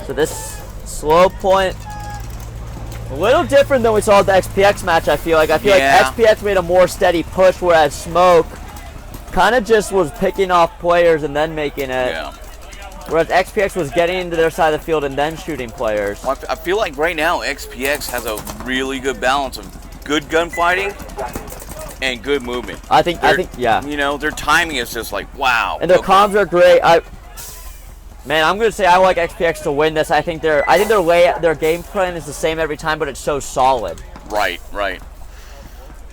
So this slow point, a little different than we saw at the XPX match, I feel like. I feel like XPX made a more steady push, whereas Smoke kind of just was picking off players and then making it. Yeah. Whereas XPX was getting into their side of the field and then shooting players. Well, I feel like right now XPX has a really good balance of good gunfighting and good movement. I think, yeah. You know, their timing is just like, wow. And their comms are great. Man, I'm gonna say I like XPX to win this. I think their game plan is the same every time, but it's so solid. Right, right.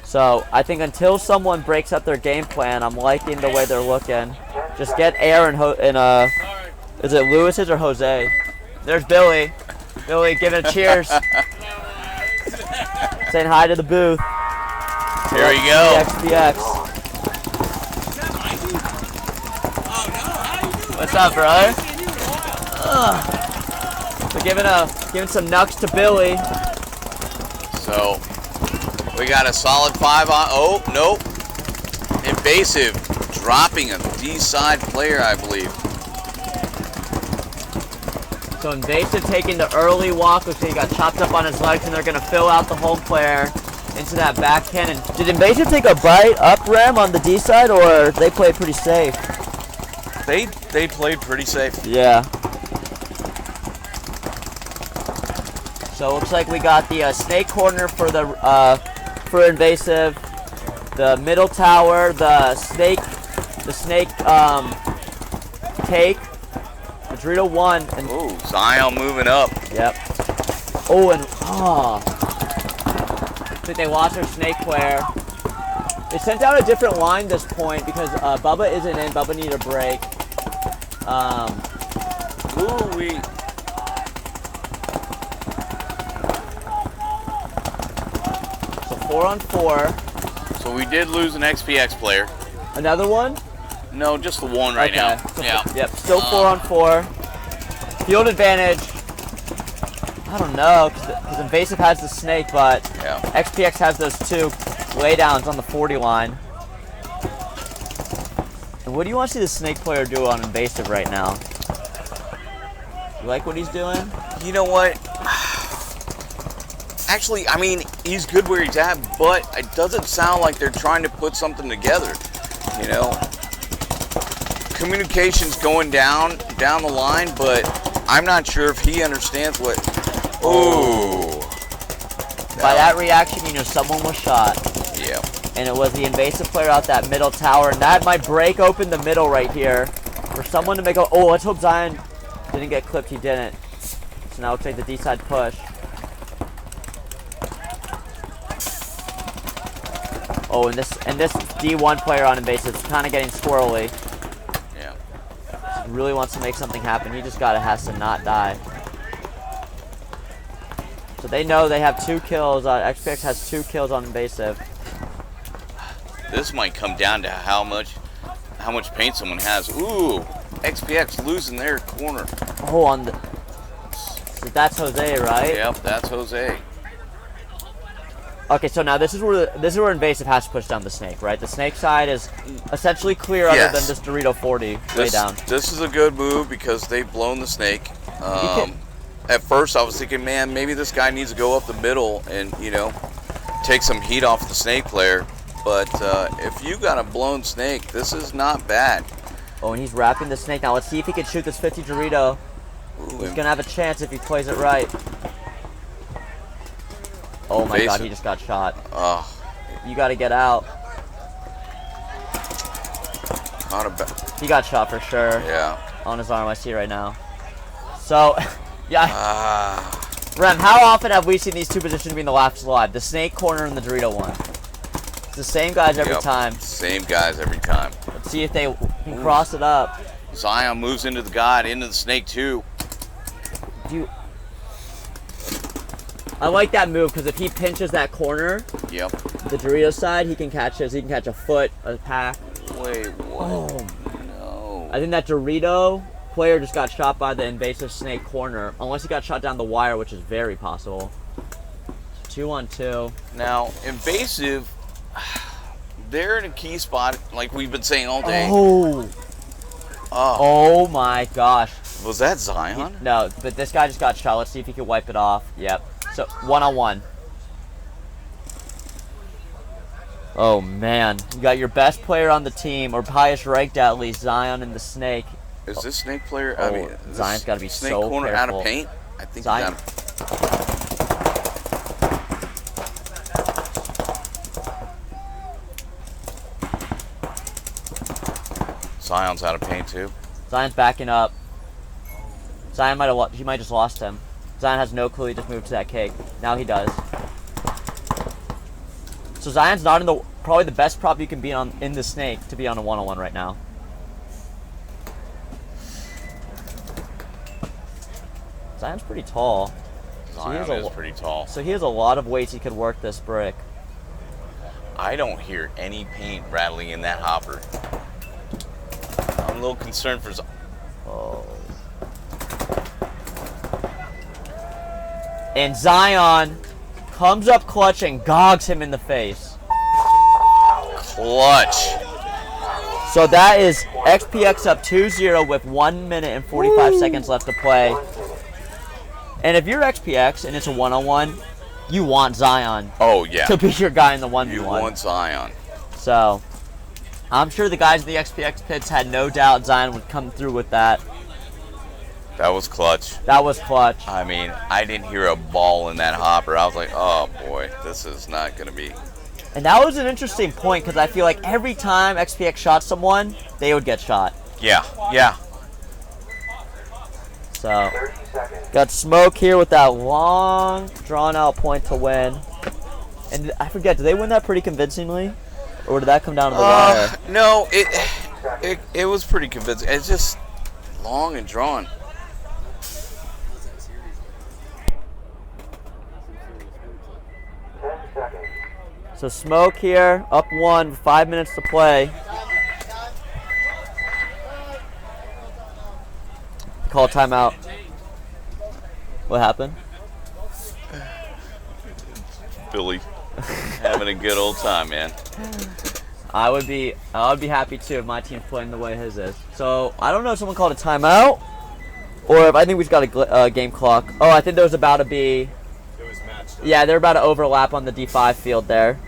So I think until someone breaks up their game plan, I'm liking the way they're looking. Just get air and is it Lewis's or Jose? There's Billy. Billy giving a cheers. Saying hi to the booth. Here we go. XPX. What's up, brother? So giving some nucks to Billy. So we got a solid 5 on. Oh, nope. Invasive dropping a D-side player, I believe. So Invasive taking the early walk, looks like he got chopped up on his legs, and they're going to fill out the home player into that back cannon. Did Invasive take a bite up ram on the D side, or they played pretty safe? They played pretty safe. Yeah. So it looks like we got the snake corner for Invasive, the middle tower, the snake take. Dorito 1 and ooh, Zion moving up. Yep. Oh, and I think they lost their snake player. They sent out a different line this point because Bubba isn't in. Bubba needed a break. Ooh, we. So 4 on 4. So we did lose an XPX player. Another one? No, just the one right now. So yeah. Yep. Still 4 on 4. Field advantage. I don't know, because Invasive has the snake, but yeah. XPX has those 2 laydowns on the 40 line. And what do you want to see the snake player do on Invasive right now? You like what he's doing? You know what? Actually, I mean, he's good where he's at, but it doesn't sound like they're trying to put something together. You know, communication's going down the line, but I'm not sure if he understands what. Oh. By that reaction, you know someone was shot. Yeah. And it was the Invasive player out that middle tower, and that might break open the middle right here for someone to make a. Oh, let's hope Zion didn't get clipped. He didn't. So now we'll take the D-side push. Oh, and this D1 player on Invasive is kind of getting squirrely. Yeah. He really wants to make something happen. He just has to not die. So they know they have 2 kills. XPX has 2 kills on Invasive. This might come down to how much paint someone has. Ooh, XPX losing their corner. Oh, on the. So that's Jose, right? Yep, that's Jose. Okay, so now this is where Invasive has to push down the snake, right? The snake side is essentially clear, other than this Dorito 40 way down. This is a good move because they've blown the snake. At first, I was thinking, man, maybe this guy needs to go up the middle and, you know, take some heat off the snake player. But if you got a blown snake, this is not bad. Oh, and he's wrapping the snake. Now let's see if he can shoot this 50 Dorito. Ooh, he's going to have a chance if he plays it right. Oh my God, he just got shot. You got to get out. He got shot for sure. Yeah. On his arm, I see right now. So, yeah. Rem, how often have we seen these 2 positions being the last alive? The snake corner and the Dorito one. It's the same guys every time. Same guys every time. Let's see if they can cross it up. Zion moves into the snake too. I like that move because if he pinches that corner, yep, the Dorito side, he can catch his. He can catch a foot, a pack. Wait, what? Oh no! I think that Dorito player just got shot by the Invasive snake corner, unless he got shot down the wire, which is very possible. 2 on 2. Now, Invasive, they're in a key spot, like we've been saying all day. Oh my gosh. Was that Zion? No, but this guy just got shot. Let's see if he can wipe it off. Yep. So, one-on-one. Oh, man. You got your best player on the team, or highest ranked at least, Zion and the Snake. Is this Snake player? Oh, I mean, Zion's got to be Snake so corner careful. out of paint? I think Zion. Zion's out of paint too. Zion's backing up. Zion he might just lost him. Zion has no clue. He just moved to that cake. Now he does. So Zion's not in the probably the best prop you can be on in the Snake to be on a one-on-one right now. Zion's pretty tall. Zion is pretty tall. So he has a lot of ways he could work this brick. I don't hear any paint rattling in that hopper. I'm a little concerned for Zion. Oh. And Zion comes up clutch and gogs him in the face. Clutch. So that is XPX up 2-0 with 1 minute and 45 seconds left to play. And if you're XPX and it's a one-on-one, you want Zion. Oh, yeah. To be your guy in the 1v1. You want Zion. So, I'm sure the guys in the XPX pits had no doubt Zion would come through with that. That was clutch. That was clutch. I mean, I didn't hear a ball in that hopper. I was like, oh, boy, this is not going to be. And that was an interesting point because I feel like every time XPX shot someone, they would get shot. Yeah, yeah. So, got Smoke here with that long, drawn-out point to win. And I forget, did they win that pretty convincingly? Or did that come down to the wire? No, it was pretty convincing. It's just long and drawn. So Smoke here, up 1 with 5 minutes to play. Call timeout. What happened? Billy, having a good old time, man. I would be happy too if my team's playing the way his is. So I don't know if someone called a timeout, or if I think we've got a game clock. Oh, I think there was about to be. It was matched up. Yeah, they're about to overlap on the D5 field there.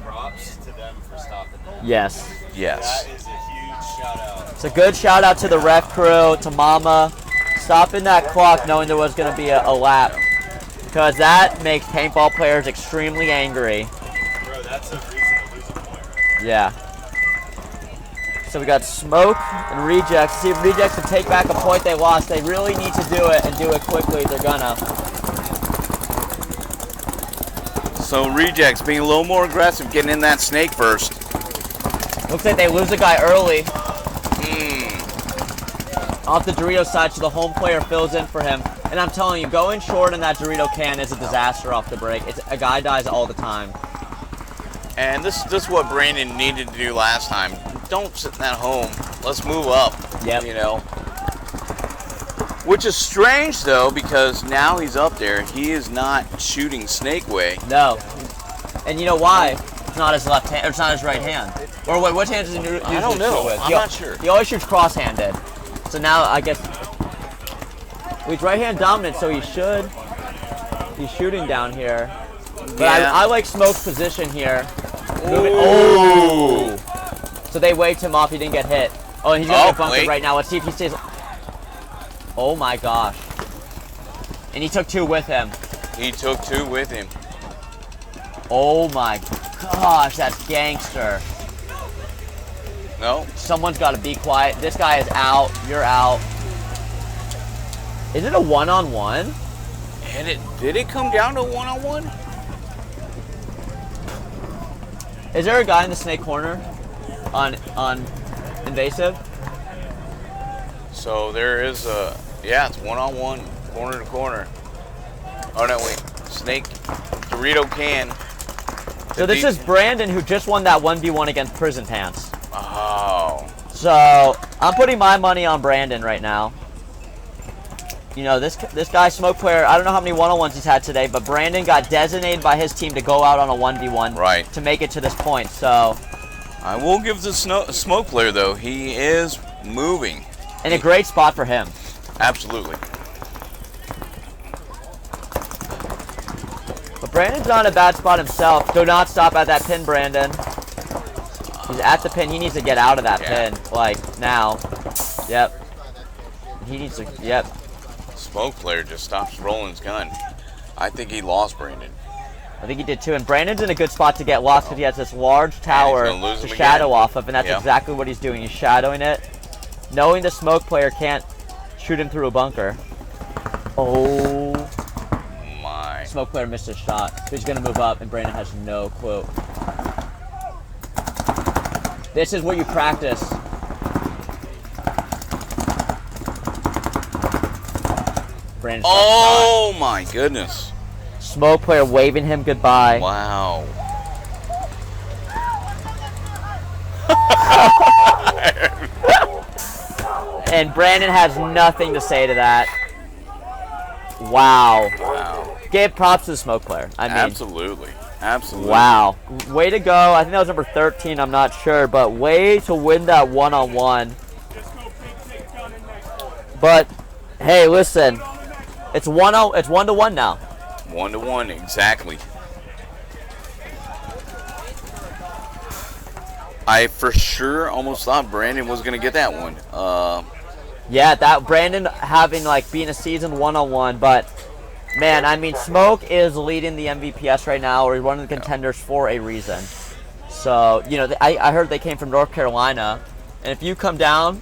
Props to them for stopping that. Yes. Yes. That is a huge shout out. It's a good shout out to the ref crew, to Mama, stopping that clock knowing there was going to be a lap. Because that makes paintball players extremely angry. Bro, that's a reason to lose a point, right? Yeah. So we got Smoke and Rejects. See if Rejects can take back a point they lost. They really need to do it and do it quickly. They're gonna. So Rejects being a little more aggressive, getting in that snake first. Looks like they lose a guy early. Off the Dorito side, so the home player fills in for him. And I'm telling you, going short in that Dorito can is a disaster off the break. A guy dies all the time. And this is what Brandon needed to do last time. Don't sit in that home. Let's move up. Yep. You know. Which is strange though, because now he's up there. He is not shooting snake way. No. And you know why? It's not his left hand, or it's not his right hand. Or wait, which hand does he usually I don't know. shoot with? I'm not sure. He always shoots cross-handed. So now I guess he's right-hand dominant, so he's shooting down here. But Yeah. I like Smoke's position here. Oh. So they waved him off. He didn't get hit. Oh, and he's gonna get bumped wait. right now. Let's see if he stays. Oh my gosh! And he took 2 with him. He took 2 with him. Oh my gosh, that's gangster. No. Someone's got to be quiet. This guy is out. You're out. Is it a one-on-one? And did it come down to one-on-one? Is there a guy in the snake corner on invasive? So there is it's one-on-one, corner to corner. Oh no, wait, snake, Dorito can. So this is Brandon, who just won that 1v1 against Prison Pants. Oh. So I'm putting my money on Brandon right now. You know, this guy, Smoke player, I don't know how many one-on-ones he's had today, but Brandon got designated by his team to go out on a 1v1 Right. to make it to this point. So I will give the Smoke player though, he is moving. and a great spot for him. Absolutely. But Brandon's not in a bad spot himself. Do not stop at that pin, Brandon. He's at the pin. He needs to get out of that pin, like, now. Yep. He needs to, yep. Smoke player just stops rolling his gun. I think he lost Brandon. I think he did too. And Brandon's in a good spot to get lost because he has this large tower to shadow off of, and that's exactly what he's doing. He's shadowing it, knowing the smoke player can't shoot him through a bunker. Oh my. Smoke player missed his shot. So he's going to move up, and Brandon has no clue. This is what you practice. Brandon's oh my goodness. Smoke player waving him goodbye. Wow. And Brandon has nothing to say to that. Wow. Wow. Give props to the smoke player. I mean, absolutely. Absolutely. Wow. Way to go. I think that was number 13. I'm not sure, but way to win that one-on-one. But hey, listen. It's 1-1 now. 1-1, exactly. I for sure almost thought Brandon was gonna get that one. Yeah, that Brandon having being a seasoned one-on-one, but man, I mean, Smoke is leading the MVPS right now, or he's one of the contenders for a reason. So I heard they came from North Carolina, and if you come down,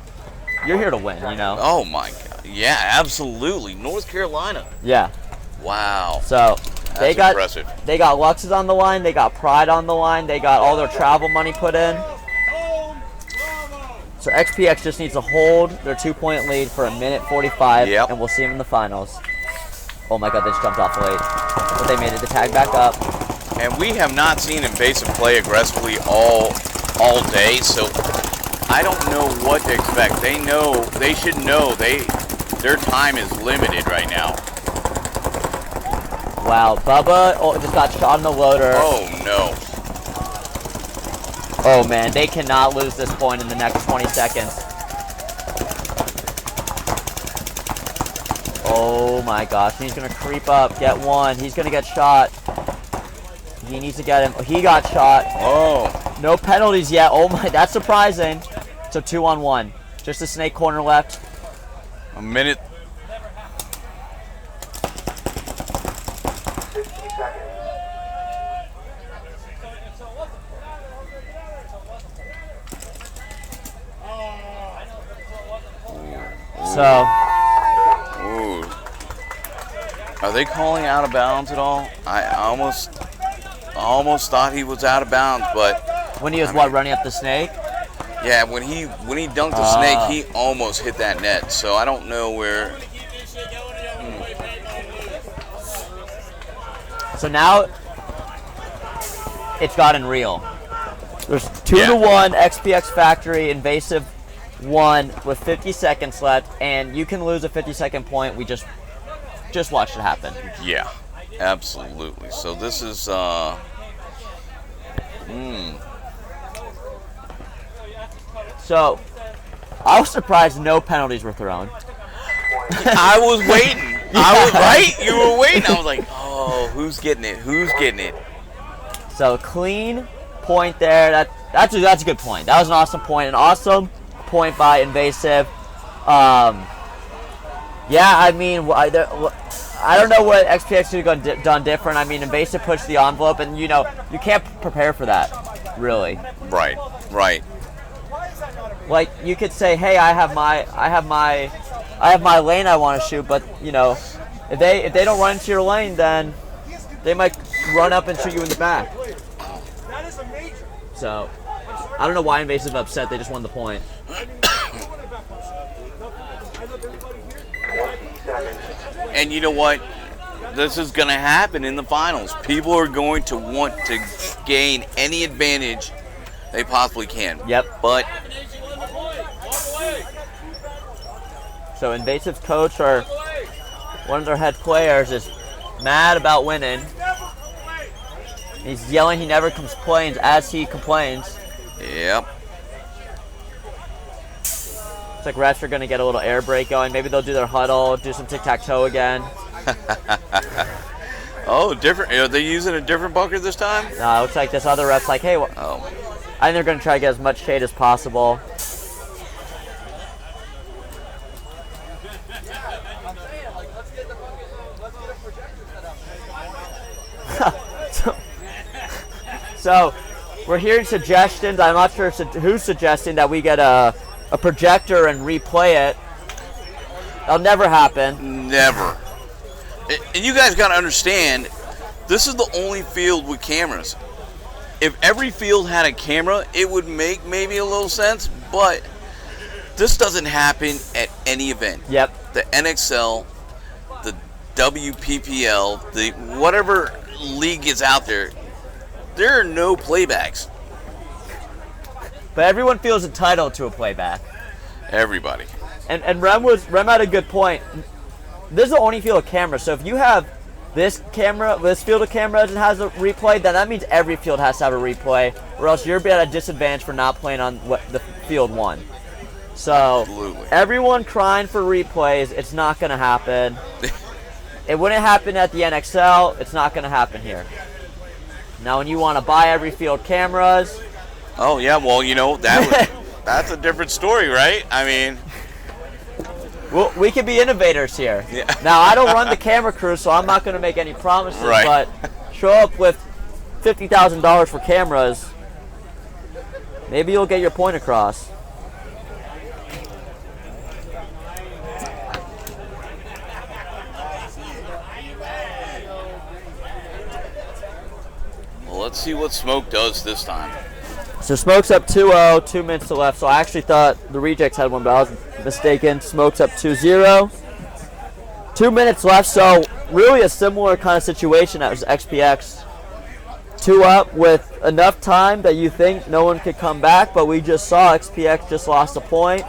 you're here to win. Oh my God. Yeah, absolutely. North Carolina. Yeah. Wow. So that's impressive. They got Luxes on the line. They got Pride on the line. They got all their travel money put in. So XPX just needs to hold their 2-point lead for 1:45, and we'll see them in the finals. Oh my God, they just jumped off late. But they made it to tag back up. And we have not seen Invasive play aggressively all day, so I don't know what to expect. They should know their time is limited right now. Wow, Bubba just got shot in the loader. Oh no. Oh man, they cannot lose this point in the next 20 seconds. Oh my gosh, he's gonna creep up, get one. He's gonna get shot. He needs to get him. He got shot. Oh. No penalties yet. Oh my, that's surprising. So 2-on-1. Just a snake corner left. A minute. So. Ooh. Are they calling out of bounds at all? I almost thought he was out of bounds, but when he was running up the snake? Yeah, when he dunked the snake, he almost hit that net. So I don't know where. So now it's gotten real. There's 2-1 XPX Factory, Invasive 1 with 50 seconds left, and you can lose a 50-second point. We just watched it happen. Yeah, absolutely. So this is So I was surprised no penalties were thrown. I was waiting. I was right. You were waiting. I was like, oh, who's getting it? Who's getting it? So clean point there. That's a good point. That was an awesome point. An awesome point by Invasive. Yeah, I mean, I don't know what XPX could have done different. I mean, Invasive pushed the envelope, and you can't prepare for that, really. Right. Like you could say, hey, I have my lane I want to shoot, but if they don't run into your lane, then they might run up and shoot you in the back. So I don't know why Invasive upset. They just won the point. And you know what? This is going to happen in the finals. People are going to want to gain any advantage they possibly can. Yep. But so Invasive's coach, or one of their head players, is mad about winning. He's yelling he never complains as he complains. Yep. Looks like refs are going to get a little air break going. Maybe they'll do their huddle, do some tic-tac-toe again. Oh, different. Are they using a different bunker this time? It looks like this other ref's like, hey, I think they're going to try to get as much shade as possible. So we're hearing suggestions. I'm not sure who's suggesting that we get a projector and replay it. That'll never happen. Never. And you guys got to understand, this is the only field with cameras. If every field had a camera, it would make maybe a little sense, but this doesn't happen at any event. Yep. The NXL, the WPPL, the whatever league is out there, there are no playbacks. But everyone feels entitled to a playback. Everybody. And Rem had a good point. This is the only field of cameras. So if you have this field of cameras and has a replay, then that means every field has to have a replay, or else you're at a disadvantage for not playing on what the field won. So Absolutely. Everyone crying for replays, it's not going to happen. It wouldn't happen at the NXL. It's not going to happen here. Now, when you want to buy every field cameras. Oh yeah, well that's a different story, right? I mean. Well, we could be innovators here. Yeah. Now, I don't run the camera crew, so I'm not going to make any promises. Right. But show up with $50,000 for cameras, maybe you'll get your point across. Well, let's see what Smoke does this time. So Smoke's up 2-0, 2 minutes to left. So I actually thought the Rejects had one, but I was mistaken. Smoke's up 2-0. 2 minutes left, so really a similar kind of situation as XPX. 2 up with enough time that you think no one could come back, but we just saw XPX just lost a point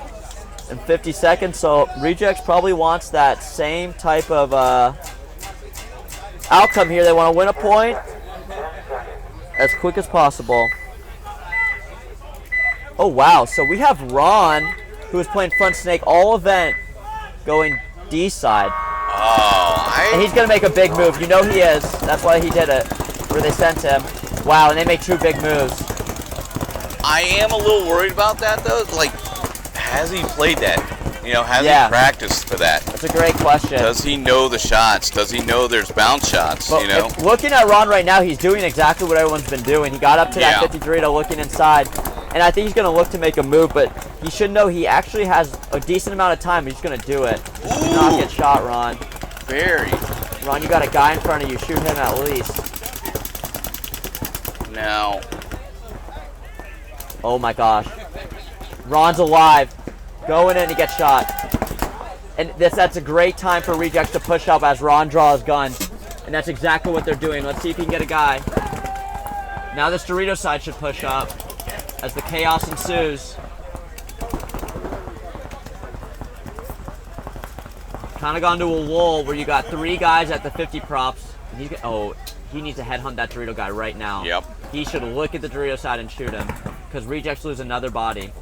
in 50 seconds. So Rejects probably wants that same type of outcome here. They want to win a point as quick as possible. Oh, wow. So we have Ron, who is playing front snake all event, going D side. And he's going to make a big move. You know he is. That's why he did it, where they sent him. Wow, and they make 2 big moves. I am a little worried about that, though. Like, has he played that? Has he practiced for that? That's a great question. Does he know the shots? Does he know there's bounce shots, But looking at Ron right now, he's doing exactly what everyone's been doing. He got up to that 53 to looking inside. And I think he's going to look to make a move, but he should know he actually has a decent amount of time. He's going to do it. Do not get shot, Ron. Very. Ron, you got a guy in front of you. Shoot him at least. Now. Oh, my gosh. Ron's alive. Going in, he gets shot. And that's a great time for Rejects to push up as Ron draws gun. And that's exactly what they're doing. Let's see if he can get a guy. Now this Dorito side should push up as the chaos ensues. Kind of gone to a lull where you got 3 guys at the 50 props. And he needs to headhunt that Dorito guy right now. Yep. He should look at the Dorito side and shoot him, because Rejects lose another body.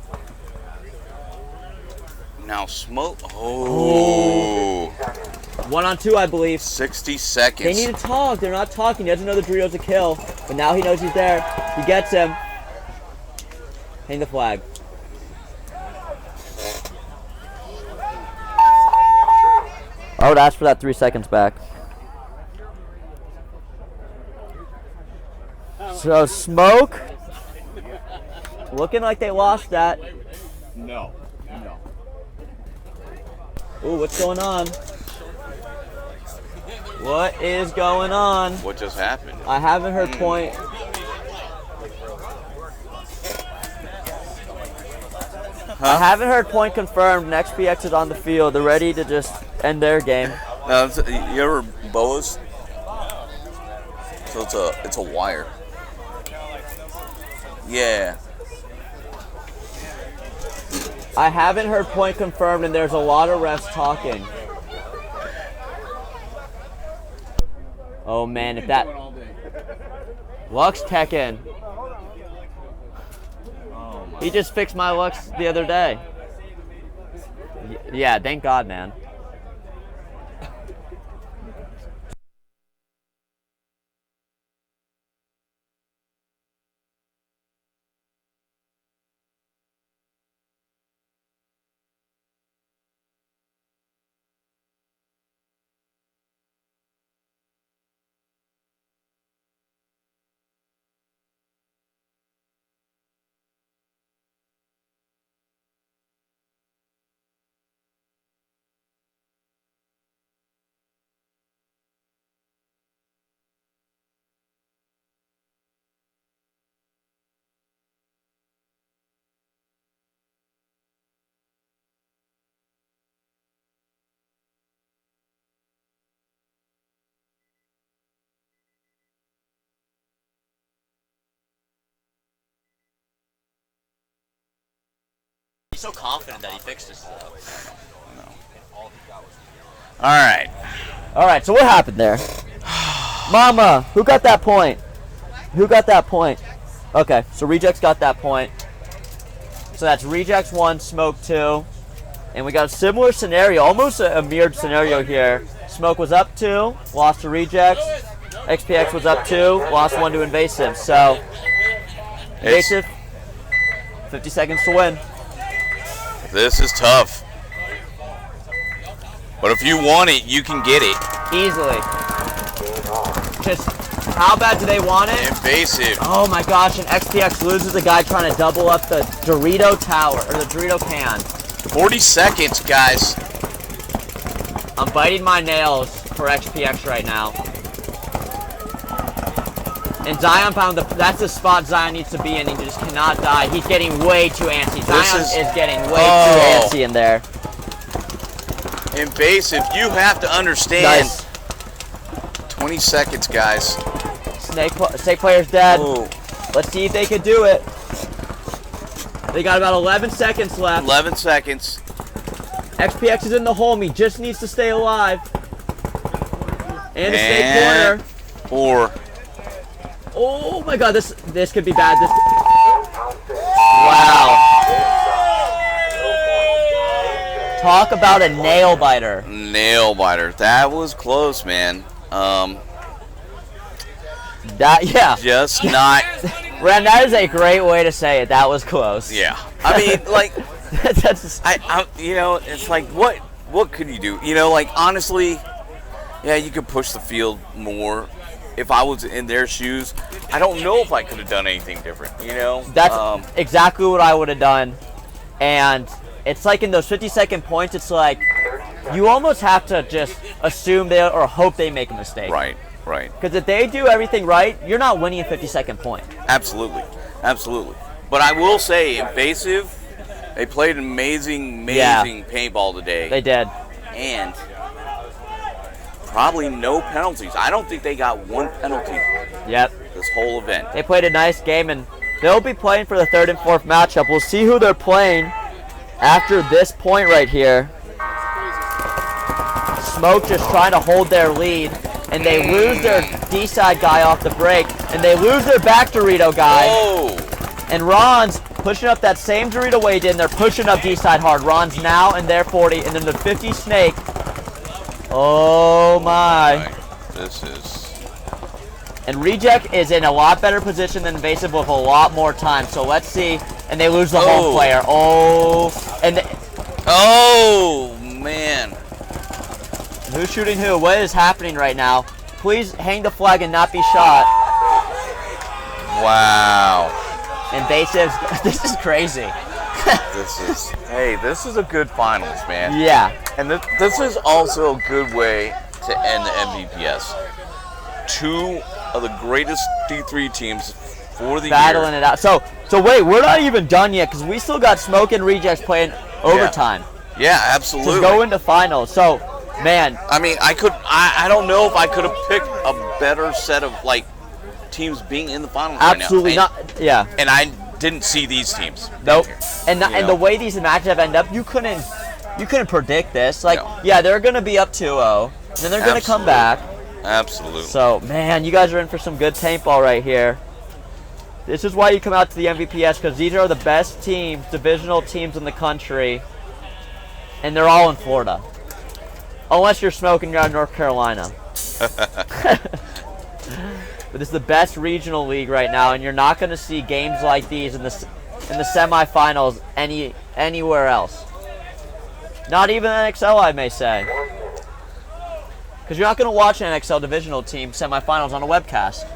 Now Smoke. Oh. 1 on 2, I believe. 60 seconds. They need to talk. They're not talking. He doesn't know the Dorito's a kill, but now he knows he's there. He gets him. Hang the flag. Oh, that's for that 3 seconds back. So Smoke, looking like they lost that. No. Ooh, what's going on? What is going on? What just happened? I haven't heard point. I haven't heard point confirmed. And XPX is on the field. They're ready to just end their game. You ever boas? So it's a wire. Yeah. I haven't heard point confirmed, and there's a lot of refs talking. Oh man, if that Lux Tekken. He just fixed my Lux the other day. Yeah, thank God, man. He's so confident that he fixed this stuff. All right. All right, so what happened there? Mama, who got that point? Who got that point? Okay, so Rejects got that point. So that's Rejects 1, Smoke 2. And we got a similar scenario, almost a mirrored scenario here. Smoke was up 2, lost to Rejects. XPX was up 2, lost 1 to Invasive. So, Invasive, 50 seconds to win. This is tough. But if you want it, you can get it. Easily. Just, how bad do they want it? Invasive. Oh my gosh, and XPX loses a guy trying to double up the Dorito tower, or the Dorito can. 40 seconds, guys. I'm biting my nails for XPX right now. And Zion found that's the spot Zion needs to be in. He just cannot die. He's getting way too antsy. Zion is getting way too antsy in there. Invasive, you have to understand. Nice. 20 seconds, guys. Snake player's dead. Ooh. Let's see if they can do it. They got about 11 seconds left. 11 seconds. XPX is in the home. He just needs to stay alive. And a snake corner. 4. Oh my God, this could be bad. Wow. Talk about a nail biter. Nail biter. That was close, man. Yeah. Just not. Ren, that is a great way to say it. That was close. Yeah. I mean, like, that's. you know, it's like, what could you do? You know, like, honestly, yeah, you could push the field more. If I was in their shoes, I don't know if I could have done anything different, you know? That's exactly what I would have done. And it's like in those 50-second points, it's like you almost have to just assume or hope they make a mistake. Right, right. Because if they do everything right, you're not winning a 50-second point. Absolutely, absolutely. But I will say, Invasive, they played an amazing paintball today. They did. And probably no penalties. I don't think they got one penalty. Yep. This whole event. They played a nice game, and they'll be playing for the 3rd and 4th matchup. We'll see who they're playing after this point right here. Smoke just trying to hold their lead, and they lose their D-side guy off the break, and they lose their back Dorito guy. Whoa. And Ron's pushing up that same Dorito way in. They're pushing up D-side hard. Ron's now in their 40, and then the 50 snake. Oh my. This is. And Reject is in a lot better position than Invasive with a lot more time. So let's see. And they lose the home player. Oh. And oh, man. Who's shooting who? What is happening right now? Please hang the flag and not be shot. Wow. Invasive. This is crazy. This is a good finals, man. Yeah. And this is also a good way to end the MVPS. 2 of the greatest D3 teams for the battling year. It out. So wait, we're not even done yet because we still got Smoke and Rejects playing overtime. Yeah, absolutely. To go into finals. So, man. I mean, I don't know if I could have picked a better set of like teams being in the finals. Absolutely right now. not. Yeah. And I didn't see these teams. Nope. And the way these matches have ended up, you couldn't predict this. Like, yeah, they're going to be up 2-0, and then they're going to come back. Absolutely. So, man, you guys are in for some good paintball right here. This is why you come out to the MVPS, because these are the best teams, divisional teams in the country. and they're all in Florida. Unless you're smoking out of North Carolina. But this is the best regional league right now, and you're not going to see games like these in the semifinals anywhere else. Not even NXL, I may say. Because you're not going to watch an NXL divisional team semifinals on a webcast.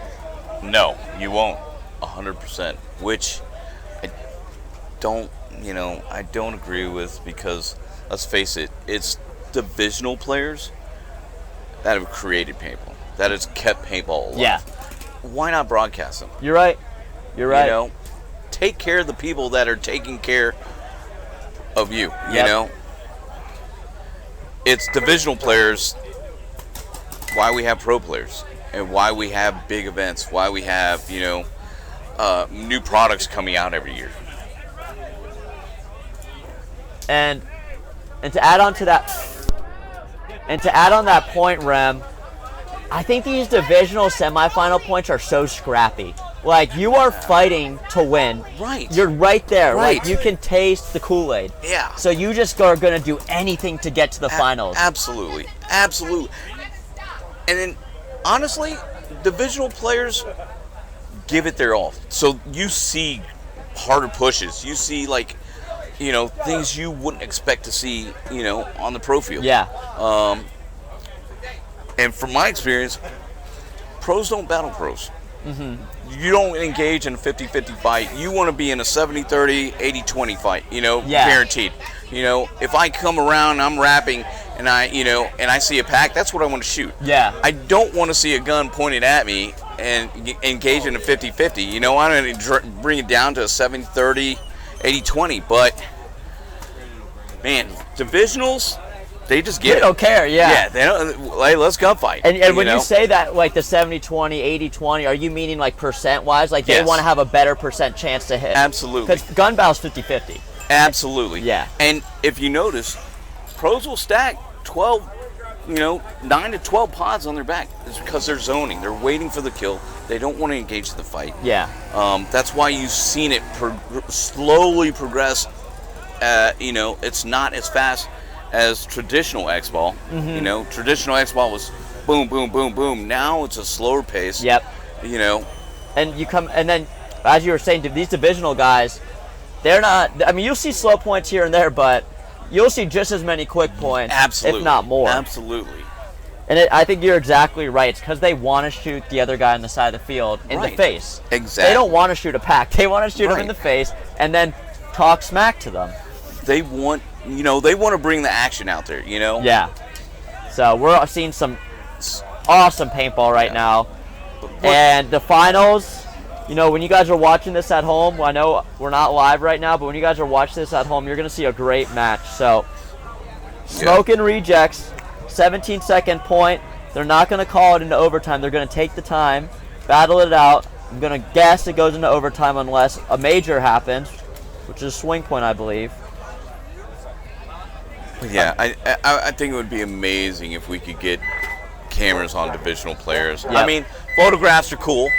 No, you won't. 100%. Which I don't agree with, because let's face it, it's divisional players that have created paintball, that has kept paintball alive. Yeah. Why not broadcast them? You're right. You're right. You know, take care of the people that are taking care of you. Yep. You know, it's divisional players. Why we have pro players, and why we have big events, why we have, you know, new products coming out every year. And to add on to that, point, Rem, I think these divisional semifinal points are so scrappy. Like, you are fighting to win. Right. You're right there. Right. Like, you can taste the Kool-Aid. Yeah. So you just are going to do anything to get to the finals. Absolutely. Absolutely. And then, honestly, divisional players give it their all. So you see harder pushes. You see, like, you know, things you wouldn't expect to see, you know, on the pro field. Yeah. And from my experience, pros don't battle pros. Mm-hmm. You don't engage in a 50-50 fight. You want to be in a 70-30, 80-20 fight, you know, guaranteed. You know, if I come around, I'm rapping, and I see a pack, that's what I want to shoot. Yeah. I don't want to see a gun pointed at me and engage in a 50-50. You know, I'm going to bring it down to a 70-30, 80-20. But, man, divisionals, they just get They don't care, yeah. Yeah, they don't, like, let's gunfight. And when you say that, like the 70-20, 80-20, are you meaning like percent-wise? Like they want to have a better percent chance to hit? Absolutely. Because gun battle's 50-50. Absolutely. Yeah. And if you notice, pros will stack 12, 9 to 12 pods on their back. It's because they're zoning. They're waiting for the kill. They don't want to engage the fight. Yeah. That's why you've seen it slowly progress. It's not as fast as traditional X-Ball. Mm-hmm. Traditional X-Ball was boom, boom, boom, boom. Now it's a slower pace. Yep. And then, as you were saying, these divisional guys, they're not, I mean, you'll see slow points here and there, but you'll see just as many quick points, Absolutely. if not more. Absolutely. And I think you're exactly right. It's because they want to shoot the other guy on the side of the field in the face. Exactly. They don't want to shoot a pack. They want to shoot him in the face and then talk smack to them. They want, they want to bring the action out there, Yeah. So we're seeing some awesome paintball right now. And the finals, when you guys are watching this at home, I know we're not live right now, but when you guys are watching this at home, you're going to see a great match. So, Smoking Rejects, 17-second point. They're not going to call it into overtime. They're going to take the time, battle it out. I'm going to guess it goes into overtime unless a major happens, which is a swing point, I believe. Yeah, I think it would be amazing if we could get cameras on divisional players. Yep. I mean, photographs are cool,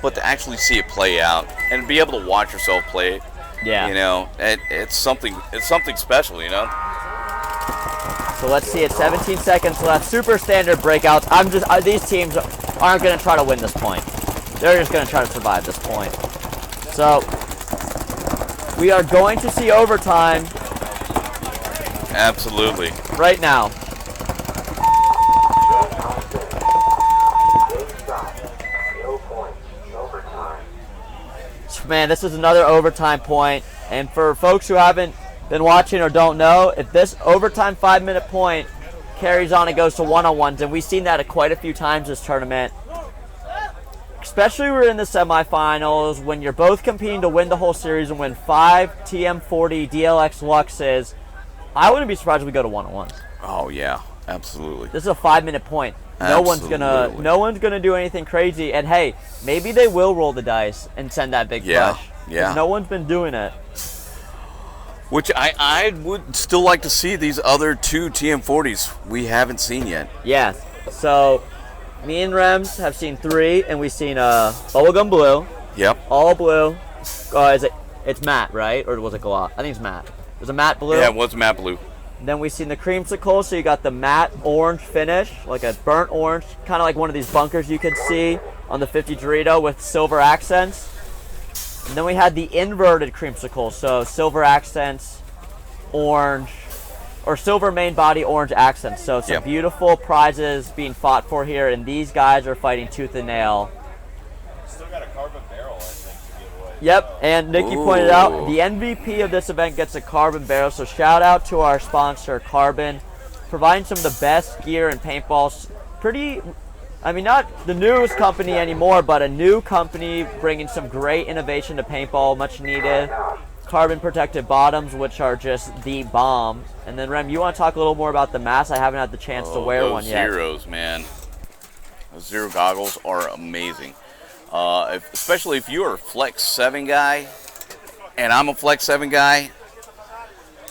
but to actually see it play out and be able to watch yourself play it, it's something special, So let's see it, 17 seconds left. Super standard breakouts. These teams aren't going to try to win this point. They're just going to try to survive this point. So we are going to see overtime. Absolutely. Right now. Man, this is another overtime point. And for folks who haven't been watching or don't know, if this overtime 5-minute point carries on and goes to one-on-ones, and we've seen that quite a few times this tournament, especially we're in the semifinals when you're both competing to win the whole series and win 5 TM40 DLX Luxes, I wouldn't be surprised if we go to one-on-ones. Oh yeah, absolutely. This is a 5-minute point. No one's gonna do anything crazy. And hey, maybe they will roll the dice and send that big push. Yeah. No one's been doing it. Which I would still like to see these other 2 TM40s we haven't seen yet. Yeah. So me and Rems have seen 3, and we've seen Bubblegum Blue. Yep. All blue. It's Matt, right? Or was it Galat? I think it's Matt. was a matte blue. Yeah, it was matte blue. Then we seen the creamsicle, so you got the matte orange finish, like a burnt orange, kind of like one of these bunkers you could see on the 50 Dorito with silver accents. And then we had the inverted creamsicle, so silver accents, orange, or silver main body, orange accents. So some beautiful prizes being fought for here, and these guys are fighting tooth and nail. Still got a carbon barrel, I think, to give away. Yep, and Nikki pointed out the MVP of this event gets a carbon barrel, so shout out to our sponsor, Carbon, providing some of the best gear and paintballs. I mean, not the newest company anymore, but a new company bringing some great innovation to paintball, much needed. Carbon protected bottoms, which are just the bomb. And then Rem, you want to talk a little more about the mask? I haven't had the chance to wear one yet. Zeros, man. Those Zero goggles are amazing. Especially if you're a Flex 7 guy, and I'm a Flex 7 guy.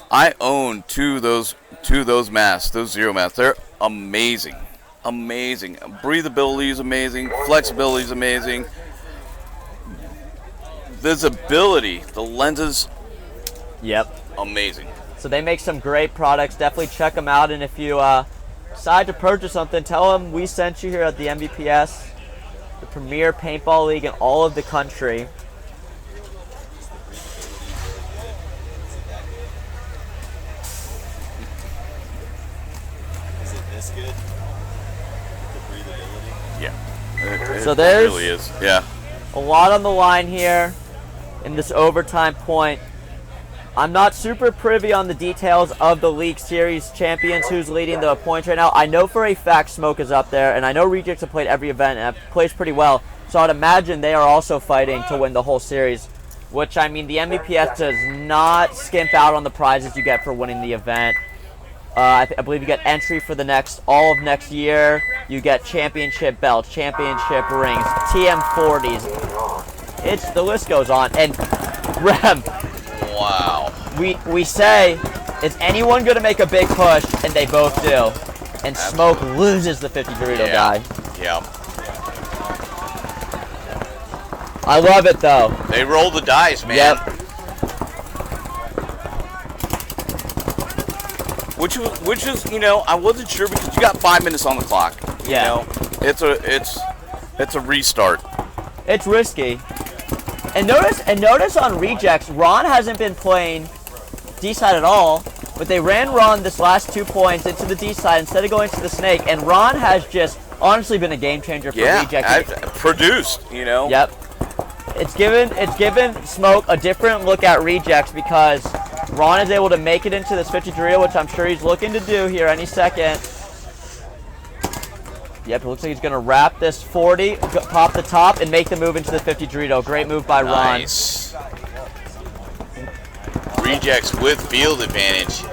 I own two of those masks, those Zero masks. They're amazing. Amazing. Breathability is amazing. Flexibility is amazing. Visibility, the lenses, amazing. So they make some great products. Definitely check them out. And if you decide to purchase something, tell them we sent you here at the MVPS, the premier paintball league in all of the country. Is it this good? The breathability? Yeah. So there's it really is. Yeah. a lot on the line here in this overtime point. I'm not super privy on the details of the League Series champions, who's leading the points right now. I know for a fact Smoke is up there, and I know Rejects have played every event and plays pretty well. So I'd imagine they are also fighting to win the whole series, which, I mean, the MVPS does not skimp out on the prizes you get for winning the event. I believe you get entry for all of next year. You get championship belts, championship rings, TM40s. The list goes on. And Rem, Wow. we say, is anyone going to make a big push? And they both do. And Smoke loses the 50 Dorito guy. Yeah. I love it though. They roll the dice, man. Yep. Which is, I wasn't sure because you got 5 minutes on the clock. You know, it's a restart. It's risky. And notice on Rejects, Ron hasn't been playing D-side at all, but they ran Ron this last 2 points into the D-side instead of going to the snake, and Ron has just honestly been a game changer for Rejects. Yeah, produced, Yep. It's given Smoke a different look at Rejects because Ron is able to make it into this 50 Dorito, which I'm sure he's looking to do here any second. Yep, it looks like he's going to wrap this 40, pop the top, and make the move into the 50 Dorito. Great move by Ron. Nice. Rejects with field advantage.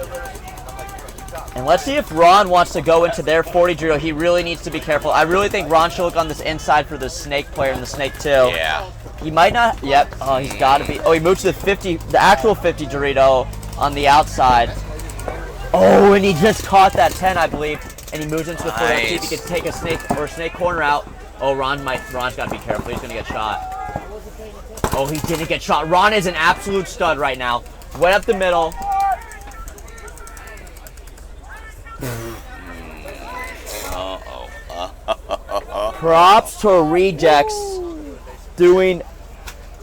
And let's see if Ron wants to go into their 40 Dorito. He really needs to be careful. I really think Ron should look on this inside for the snake player and the snake too. Yeah. He might not. Yep. Oh, he's got to be. Oh, he moved to the actual 50 Dorito on the outside. Oh, and he just caught that 10, I believe. And he moves into the 40. Let's see if he can take a snake corner out. Oh, Ron's got to be careful. He's going to get shot. Oh, he didn't get shot. Ron is an absolute stud right now. Went up the middle. Props to Rejects doing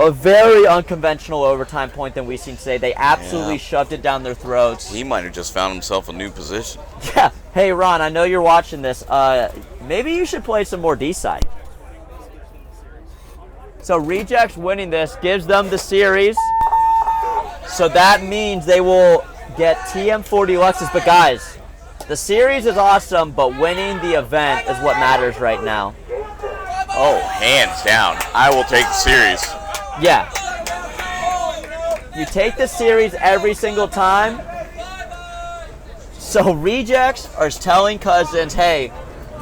a very unconventional overtime point than we've seen today. They absolutely shoved it down their throats. He might have just found himself a new position. Yeah. Hey, Ron, I know you're watching this. Maybe you should play some more D-side. So Rejects winning this gives them the series. So that means they will get TM40 Luxes. But guys, the series is awesome, but winning the event is what matters right now. Oh, hands down. I will take the series. Yeah. You take the series every single time. So Rejects are telling Cousins, hey,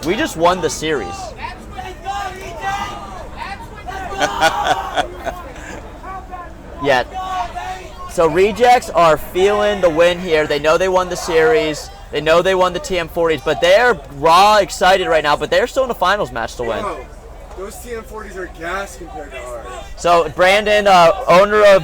we just won the series. Yeah. So Rejects are feeling the win here. They know they won the series. They know they won the TM40s, but they're raw excited right now, but they're still in a finals match to win. Those TM40s are gas compared to ours. So Brandon, owner of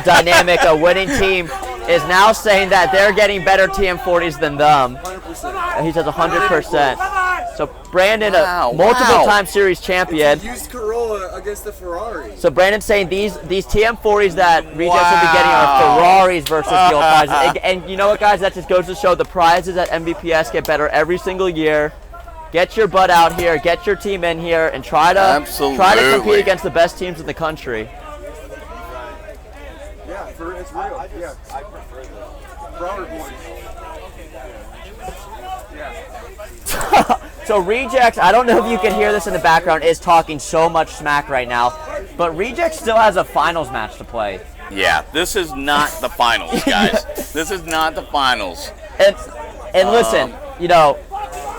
Dynamic, a winning team, is now saying that they're getting better TM40s than them. 100%. He says 100%. So Brandon, Wow, a multiple-time wow. series champion. Used Corolla against the Ferrari. So Brandon's saying these TM40s that Rejects will be getting are Ferraris versus the old prizes. And you know what, guys? That just goes to show the prizes at MVPS get better every single year. Get your butt out here, get your team in here, and try to compete against the best teams in the country. Yeah, it's real. Yeah. I prefer the Ferrari boys. Yeah. So Rejects, I don't know if you can hear this in the background, is talking so much smack right now, but Rejects still has a finals match to play. Yeah, this is not the finals, guys. This is not the finals. And listen, you know,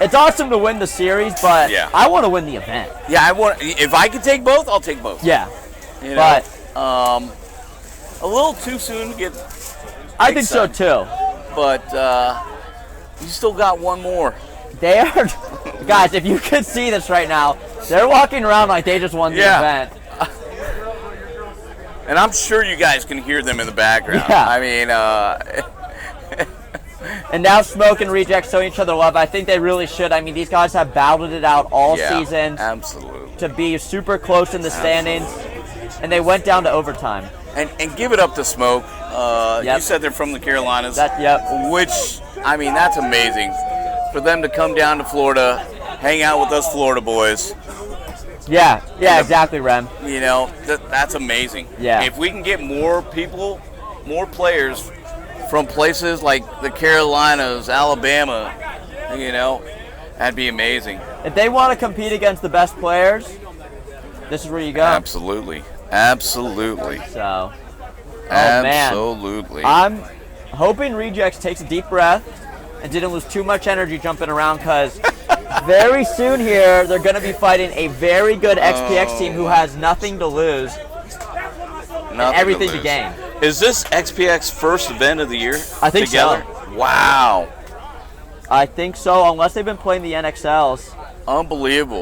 it's awesome to win the series, but Yeah. I want to win the event. Yeah, I want. If I can take both, I'll take both. Yeah, You know, but a little too soon to get. I think so excited. too. But you still got one more. They are, guys, if you could see this right now, they're walking around like they just won the event. And I'm sure you guys can hear them in the background. Yeah. I mean, And now Smoke and Rejects showing each other love. I think they really should. I mean, these guys have battled it out all yeah, season absolutely. to be super close in the standings, and they went down to overtime. And give it up to Smoke. Yep. You said they're from the Carolinas. Yep. Which, I mean, that's amazing. For them to come down to Florida, hang out with us Florida boys. Yeah, exactly, Rem. You know, that's amazing. Yeah. If we can get more people, more players from places like the Carolinas, Alabama, you know, that'd be amazing. If they want to compete against the best players, this is where you go. Absolutely. Absolutely. So, Absolutely. I'm hoping Rejects takes a deep breath and didn't lose too much energy jumping around, because very soon here they're going to be fighting a very good XPX team who has nothing to lose and everything to gain. Is this XPX first event of the year? I think together? so. Wow. I think so, unless they've been playing the NXLs. Unbelievable.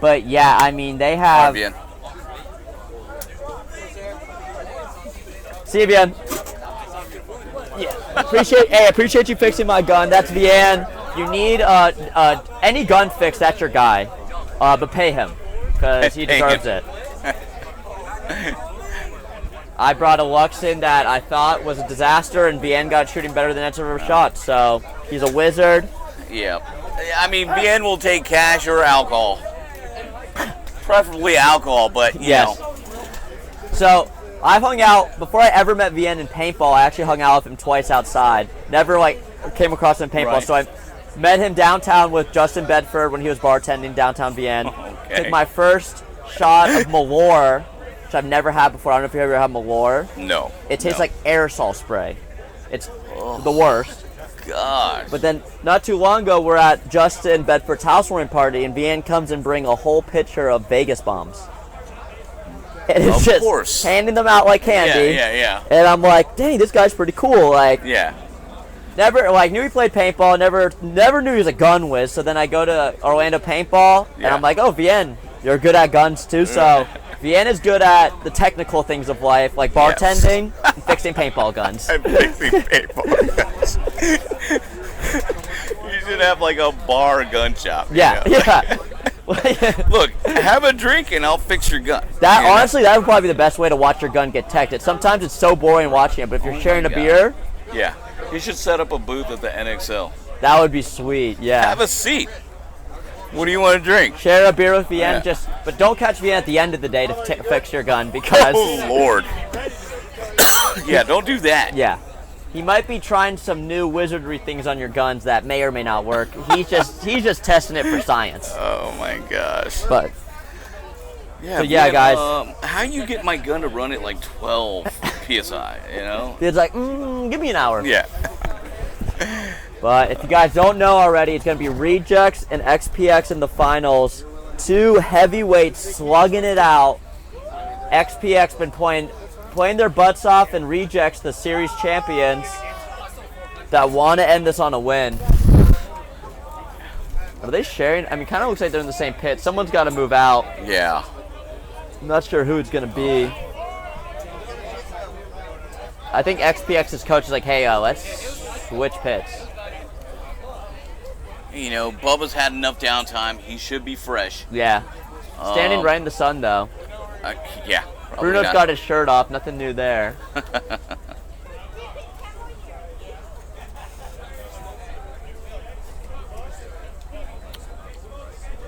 But yeah, I mean, they have. Bien. See you, Bien. Yeah. Appreciate you fixing my gun. That's Bien. You need any gun fix, that's your guy. But pay him, because he deserves it. I brought a Lux in that I thought was a disaster, and Bien got shooting better than it's ever shot. So he's a wizard. Yeah. I mean, Bien will take cash or alcohol. Preferably alcohol, but you know. So I've hung out, before I ever met Bien in paintball, I actually hung out with him twice outside. Never came across him in paintball. Right. So I met him downtown with Justin Bedford when he was bartending downtown Bien. Okay. Took my first shot of Malore, which I've never had before. I don't know if you ever had Malore. No. It tastes no. like aerosol spray. It's the worst. Gosh. But then not too long ago, we're at Justin Bedford's housewarming party, and Bien comes and bring a whole pitcher of Vegas bombs. And it's Of just course. handing them out like candy. Yeah. And I'm like, dang, this guy's pretty cool. Like, Yeah. never knew he played paintball. Never knew he was a gun whiz. So then I go to Orlando Paintball, and Yeah. I'm like, oh, Bien, you're good at guns too. So Bien is good at the technical things of life, like bartending and fixing paintball guns. I'm fixing paintball guns. You should have like a bar gun shop. Yeah, you know? yeah. Look, have a drink and I'll fix your gun. That You know? honestly, that would probably be the best way to watch your gun get teched. Sometimes it's so boring watching it, but if you're sharing a God. beer, Yeah. You should set up a booth at the NXL. that would be sweet. Yeah. Have a seat. What do you want to drink? Share a beer with Bien, Yeah. but don't catch Bien at the end of the day to fix your gun, because Oh Lord. Yeah, don't do that. yeah, he might be trying some new wizardry things on your guns that may or may not work. He's just testing it for science. Oh my gosh. But Yeah, So, yeah, guys. How you get my gun to run at like 12 psi? You know? it's like, give me an hour. Yeah. But if you guys don't know already, it's going to be Rejects and XPX in the finals. Two heavyweights slugging it out. XPX been playing their butts off, and Rejects, the series champions, that want to end this on a win. Are they sharing? I mean, kind of looks like they're in the same pit. Someone's got to move out. Yeah. I'm not sure who it's going to be. I think XPX's coach is like, hey, let's switch pits. You know, Bubba's had enough downtime. He should be fresh. Yeah. Standing right in the sun, though. Yeah. Bruno's not. got his shirt off. Nothing new there.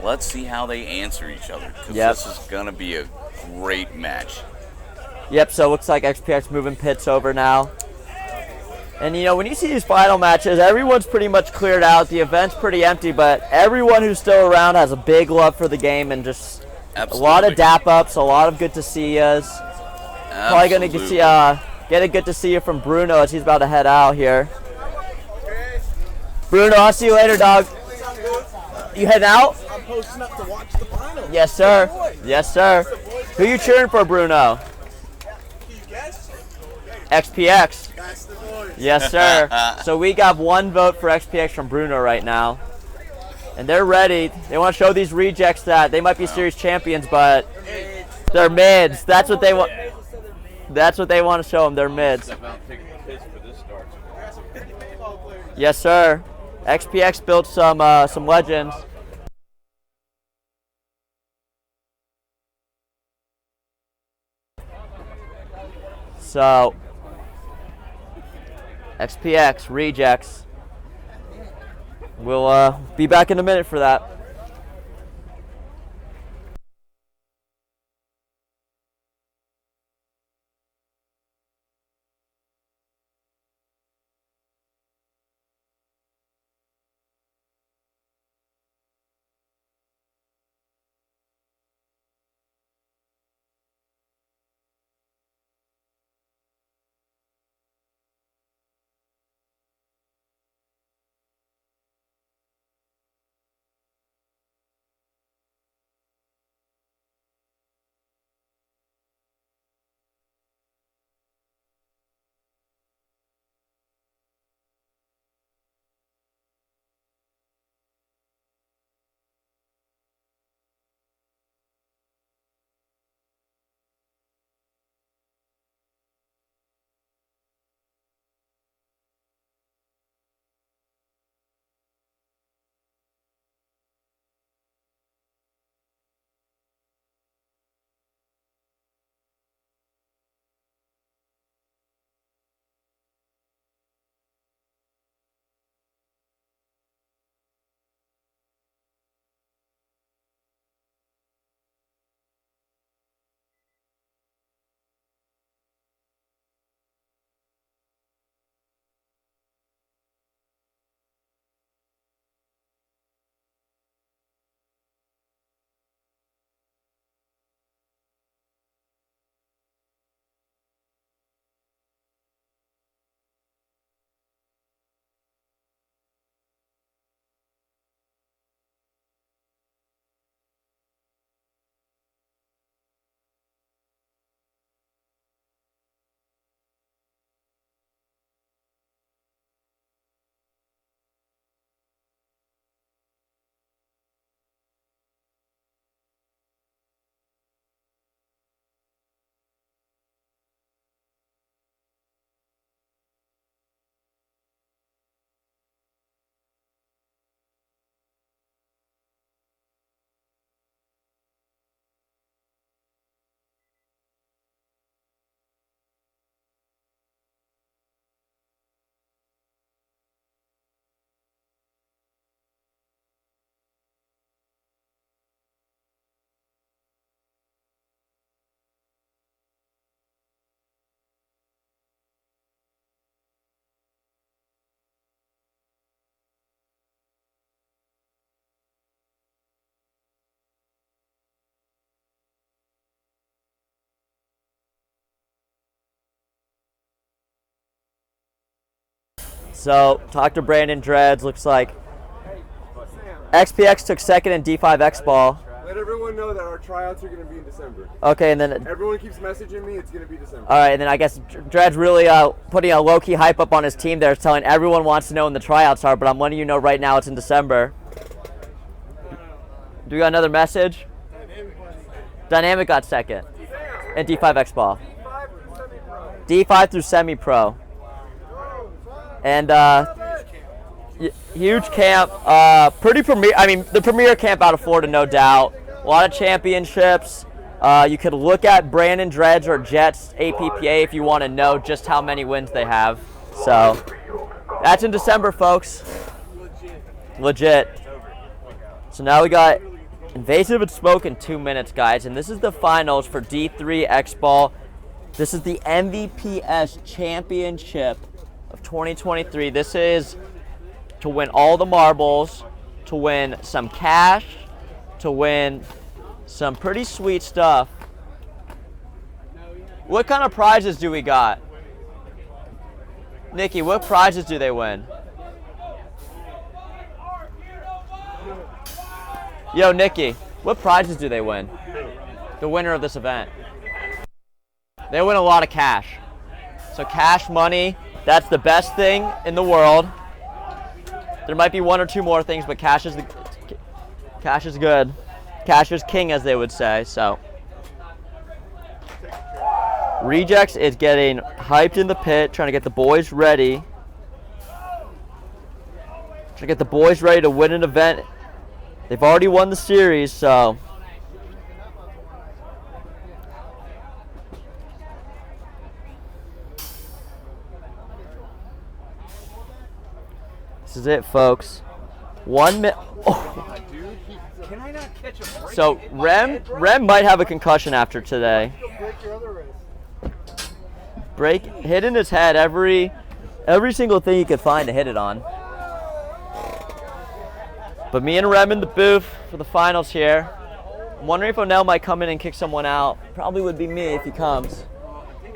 Let's see how they answer each other, because this is going to be a great match. Yep, so it looks like XPX moving pits over now. And, you know, when you see these final matches, everyone's pretty much cleared out. The event's pretty empty, but everyone who's still around has a big love for the game and just a lot of dap-ups, a lot of good to see yous. Probably going to get a good to see you from Bruno as he's about to head out here. Bruno, I'll see you later, dog. You heading out? I'm posting up to watch the final. Yes, sir. Yes, sir. Who you cheering for, Bruno? Can you guess? XPX. That's the boys. Yes, sir. So we got one vote for XPX from Bruno right now. And they're ready. They want to show these rejects that they might be series champions, but they're mids. That's what they want. That's what they want to show them. They're mids. Yes, sir. XPX built some legends. So XPX rejects. We'll be back in a minute for that. So, talk to Brandon Dreads. Looks like XPX took second in D5 X Ball. Let everyone know that our tryouts are going to be in December. Okay, and then Everyone keeps messaging me. It's going to be December. all right, and then I guess Dreads really putting a low-key hype up on his team there, telling everyone wants to know when the tryouts are. But I'm letting you know right now it's in December. Do we got another message? Dynamic got second. And D5X ball. D5 through semi-pro. And huge camp. Pretty premier. I mean, the premier camp out of Florida, no doubt. A lot of championships. You could look at Brandon Dredge or Jets APPA if you want to know just how many wins they have. So that's in December, folks. Legit. So now we got Invasive and Smoke in 2 minutes, guys. And this is the finals for D3 X-Ball. This is the MVPS Championship of 2023. This is to win all the marbles, to win some cash, to win some pretty sweet stuff. What kind of prizes do we got? Nikki, what prizes do they win? Yo, Nikki, what prizes do they win? The winner of this event. They win a lot of cash. So cash money, that's the best thing in the world. There might be one or two more things, but cash is good. Cash is king, as they would say. So Rejects is getting hyped in the pit, trying to get the boys ready. Trying to get the boys ready to win an event. They've already won the series, so this is it, folks. 1 minute. Oh. Can I not catch a break? So Rem might have a concussion after today. Break your other wrist. Hitting his head every single thing he could find to hit it on. But me and Rem in the booth for the finals here. I'm wondering if O'Neill might come in and kick someone out. Probably would be me if he comes. I think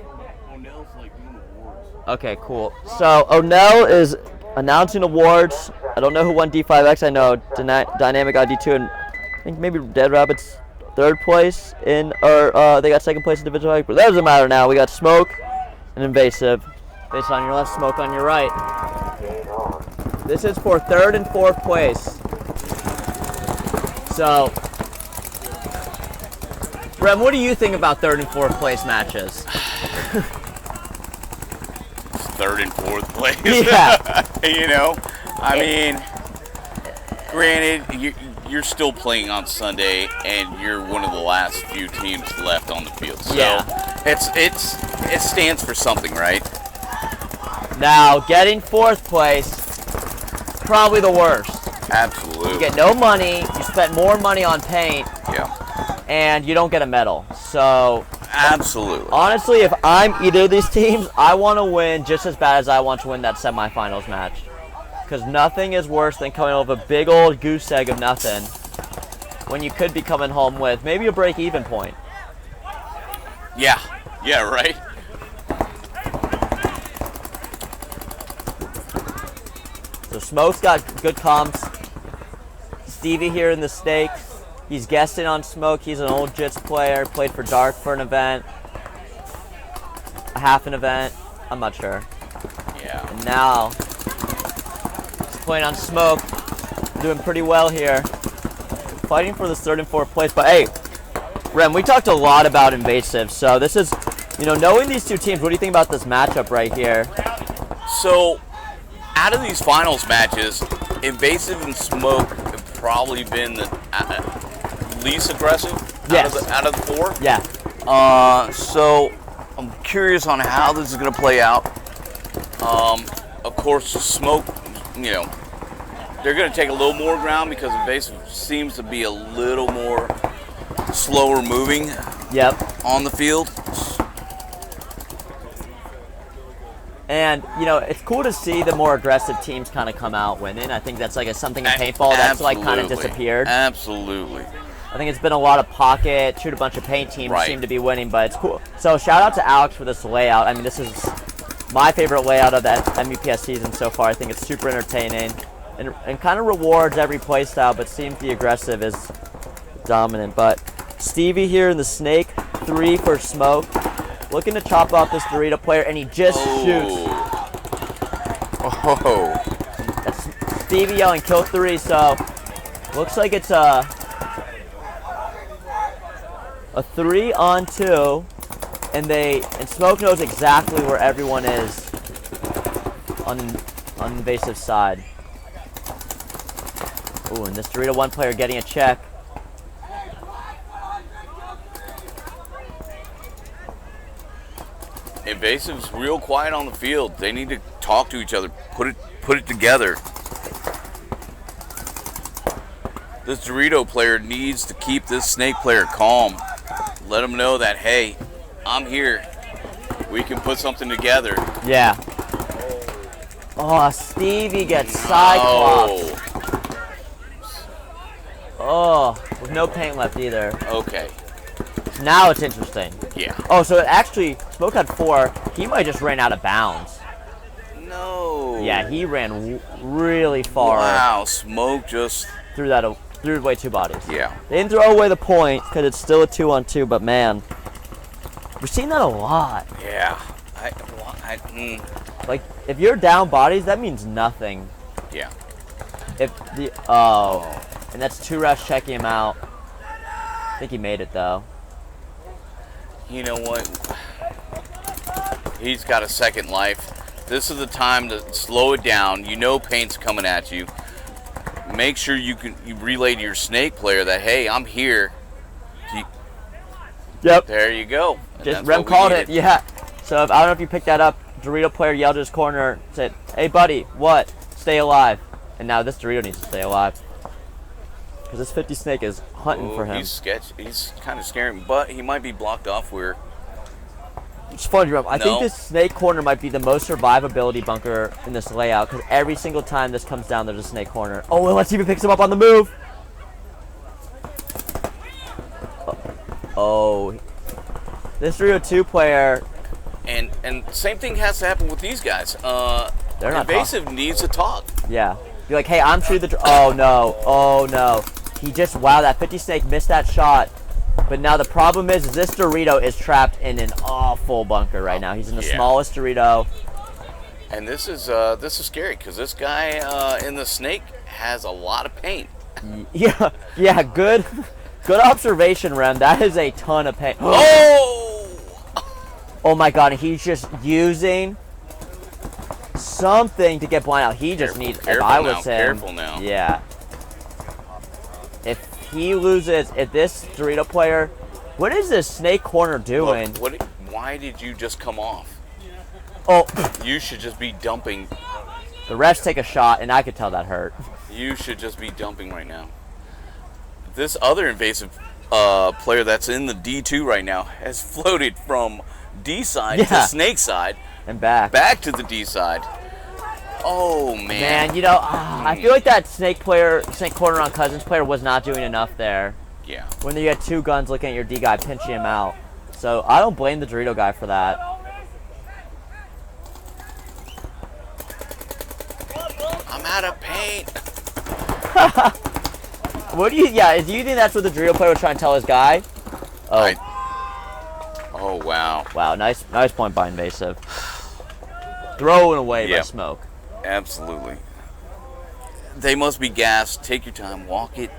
O'Neill's like doing awards. Okay, cool. So O'Neill is announcing awards. I don't know who won D5X. I know Dynamic got D2 and I think maybe Dead Rabbits third place in, or they got second place in Divisional. But that doesn't matter now. We got Smoke and Invasive. Face on your left, Smoke on your right. This is for third and fourth place. So, Rem, what do you think about third and fourth place matches? Third and fourth place. Yeah. You know, I mean, granted, you're still playing on Sunday, and you're one of the last few teams left on the field. So Yeah. it stands for something, right? Now, getting fourth place, probably the worst. Absolutely. You get no money, you spent more money on paint, Yeah. and you don't get a medal. So, Absolutely. honestly, if I'm either of these teams, I want to win just as bad as I want to win that semifinals match. Because nothing is worse than coming over a big old goose egg of nothing when you could be coming home with maybe a break-even point. Yeah. Yeah, right? So Smoke's got good comps. Stevie here in the stakes. He's guesting on Smoke. He's an old Jits player. Played for Dark for an event. A half an event. I'm not sure. Yeah. And now, he's playing on Smoke. Doing pretty well here. Fighting for this third and fourth place. But hey, Rem, we talked a lot about Invasive. So this is, knowing these two teams, what do you think about this matchup right here? So, out of these finals matches, Invasive and Smoke have probably been the least aggressive Yes. out of the four. Yeah. So I'm curious on how this is going to play out. Of course, Smoke, they're going to take a little more ground because Invasive seems to be a little more slower moving Yep. on the field. And, it's cool to see the more aggressive teams kind of come out winning. I think that's like something in paintball that's like kind of Absolutely. disappeared. Absolutely. I think it's been a lot of pocket, shoot a bunch of paint teams Right. seem to be winning, but it's cool. So shout out to Alex for this layout. I mean, this is my favorite layout of that MVPS season so far. I think it's super entertaining and kind of rewards every play style, but seems the aggressive is dominant. But Stevie here in the snake, 3 for Smoke. Looking to chop off this Dorito player, and he just shoots. Oh. That's Stevie yelling kill 3, so looks like it's a 3-on-2, and Smoke knows exactly where everyone is on Invasive side. Ooh, and this Dorito 1 player getting a check. Invasive's real quiet on the field. They need to talk to each other, put it together. This Dorito player needs to keep this Snake player calm. Let him know that, hey, I'm here. We can put something together. Yeah. Oh, Stevie gets cyclops. Oh, with no paint left either. Okay. Now it's interesting. Yeah. Oh, so actually, Smoke had 4. He might just ran out of bounds. No. Yeah, he ran really far. Wow, Smoke just threw away 2 bodies. Yeah. They didn't throw away the point because it's still a 2-on-2, but man, we're seeing that a lot. Yeah. Like, if you're down bodies, that means nothing. Yeah. And that's 2 refs checking him out. I think he made it though. You know what? He's got a second life. This is the time to slow it down. You know paint's coming at you. Make sure you relay to your Snake player that, hey, I'm here. Yep. There you go. And Just Rem called it. Yeah. So I don't know if you picked that up. Dorito player yelled at his corner, said, "Hey buddy, what? Stay alive." And now this Dorito needs to stay alive. Because this 50 Snake is hunting for him. He's He's kind of scary, but he might be blocked off where. It's funny, Rem. I think this Snake corner might be the most survivability bunker in this layout because every single time this comes down, there's a Snake corner. Oh, well, let's see if he picks him up on the move. Oh, this 302 player. And same thing has to happen with these guys. They're not Invasive needs to talk. Yeah. Be like, hey, I'm through the. Oh no! Oh no! Wow, that 50 Snake missed that shot. But now the problem is this Dorito is trapped in an awful bunker right now. He's in the smallest Dorito. And this is scary because this guy in the Snake has a lot of paint. Yeah, good observation, Rem. That is a ton of paint. Oh! Oh my God, he's just using something to get blind out. He just needs. If I was him, careful now. Yeah. If this Dorito player, what is this Snake corner doing? Look, why did you just come off? Oh, you should just be dumping. The refs take a shot, and I could tell that hurt. You should just be dumping right now. This other Invasive player that's in the D2 right now has floated from D side to Snake side and back to the D side. Oh man! Man, you know, I feel like that Snake corner on Cousins player was not doing enough there. Yeah. When you had 2 guns looking at your D guy, pinching him out. So I don't blame the Dorito guy for that. I'm out of paint. What do you? Yeah, do you think that's what the Dorito player was trying to tell his guy? Oh. Oh wow. Wow, nice point by Invasive. Thrown away by Smoke. Absolutely. They must be gassed. Take your time. Walk it.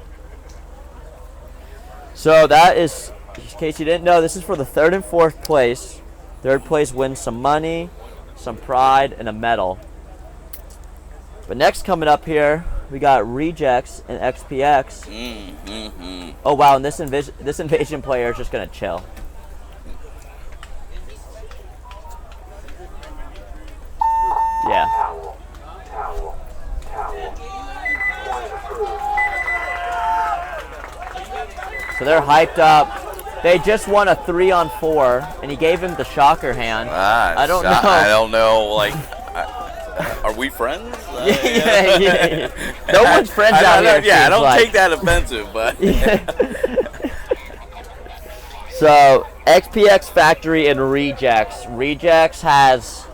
So that is, in case you didn't know, this is for the 3rd and 4th place. 3rd place wins some money, some pride, and a medal. But next coming up here, we got Rejects and XPX. Oh wow, and this Invasion player is just gonna chill. Yeah. So they're hyped up. They just won a 3-on-4, and he gave him the shocker hand. I don't know. I don't know. Like, are we friends? Yeah. No one's friends out here. Yeah, I don't take that offensive, but. So XPX Factory and Rejects. Rejects has.